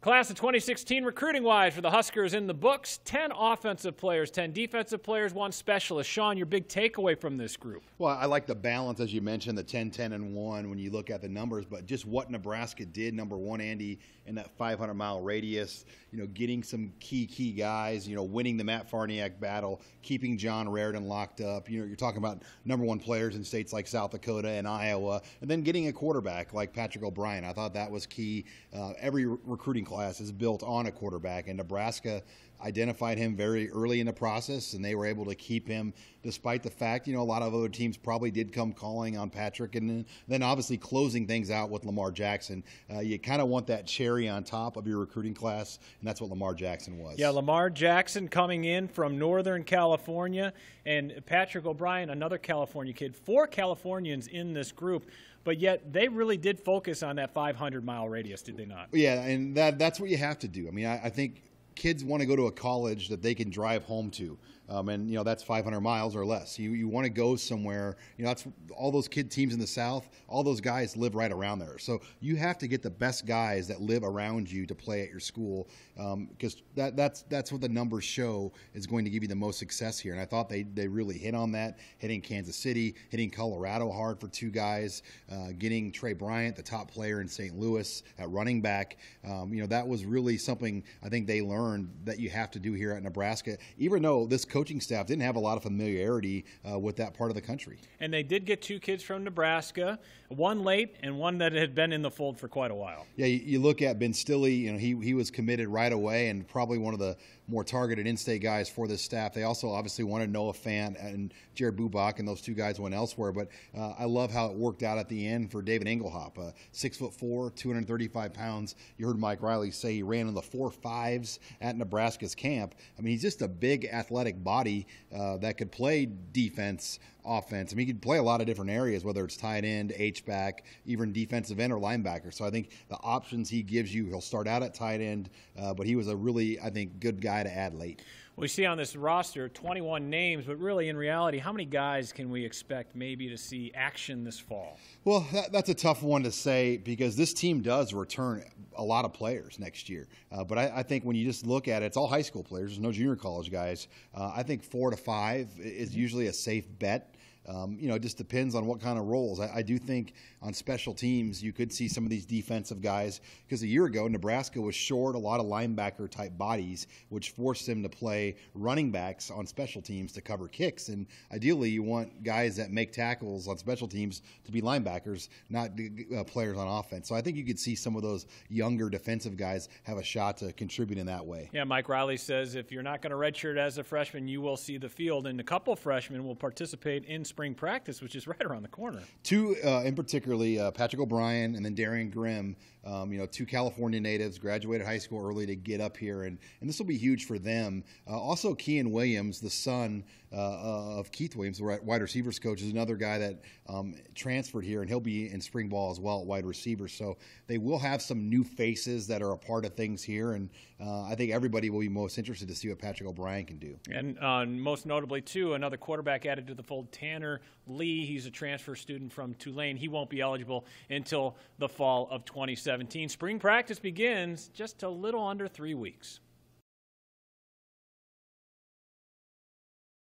Class of 2016 recruiting-wise for the Huskers in the books, 10 offensive players, 10 defensive players, 1 specialist. Sean, your big takeaway from this group? Well, I like the balance, as you mentioned, the 10, 10, and 1 when you look at the numbers, but just what Nebraska did, number one, Andy, in that 500-mile radius, getting some key guys, winning the Matt Farniak battle, keeping John Raridan locked up. You're talking about number one players in states like South Dakota and Iowa, and then getting a quarterback like Patrick O'Brien. I thought that was key. Every recruiting class is built on a quarterback, and Nebraska identified him very early in the process, and they were able to keep him despite the fact, a lot of other teams probably did come calling on Patrick, and then obviously closing things out with Lamar Jackson. You kind of want that cherry on top of your recruiting class, and that's what Lamar Jackson was. Yeah, Lamar Jackson coming in from Northern California, and Patrick O'Brien, another California kid. 4 Californians in this group. But yet they really did focus on that 500-mile radius, did they not? Yeah, and that's what you have to do. I mean, I think kids want to go to a college that they can drive home to. And that's 500 miles or less. You want to go somewhere. That's all those kid teams in the South. All those guys live right around there. So you have to get the best guys that live around you to play at your school, because that's what the numbers show is going to give you the most success here. And I thought they really hit on that, hitting Kansas City, hitting Colorado hard for 2 guys, getting Trey Bryant, the top player in St. Louis, at running back. That was really something I think they learned that you have to do here at Nebraska, even though this coaching staff didn't have a lot of familiarity with that part of the country. And they did get 2 kids from Nebraska, one late and one that had been in the fold for quite a while. Yeah, you look at Ben Stilley, he was committed right away and probably one of the more targeted in-state guys for this staff. They also obviously wanted Noah Fant and Jared Bubach, and those 2 guys went elsewhere. But I love how it worked out at the end for David Engle, 6'4", 235 pounds. You heard Mike Riley say he ran in the 4.5s at Nebraska's camp. I mean, he's just a big athletic body that could play defense, offense. I mean, he could play a lot of different areas, whether it's tight end, H-back, even defensive end or linebacker. So I think the options he gives you, he'll start out at tight end, but he was a really, I think, good guy to add late. We see on this roster 21 names, but really in reality, how many guys can we expect maybe to see action this fall? Well, that's a tough one to say because this team does return a lot of players next year. But I think when you just look at it, it's all high school players. There's no junior college guys. I think 4 to 5 is usually a safe bet. It just depends on what kind of roles. I do think on special teams you could see some of these defensive guys because a year ago Nebraska was short a lot of linebacker type bodies, which forced them to play running backs on special teams to cover kicks. And ideally you want guys that make tackles on special teams to be linebackers, not players on offense. So I think you could see some of those younger defensive guys have a shot to contribute in that way. Yeah, Mike Riley says if you're not going to redshirt as a freshman, you will see the field, and a couple freshmen will participate in spring practice, which is right around the corner. 2 in particularly, Patrick O'Brien and then Darian Grimm, 2 California natives, graduated high school early to get up here, and this will be huge for them. Also, Kean Williams, the son of Keith Williams, the wide receivers coach, is another guy that transferred here, and he'll be in spring ball as well at wide receiver. So they will have some new faces that are a part of things here, and I think everybody will be most interested to see what Patrick O'Brien can do. And most notably, too, another quarterback added to the fold, Tanner Lee. He's a transfer student from Tulane. He won't be eligible until the fall of 2017. Spring practice begins just a little under 3 weeks.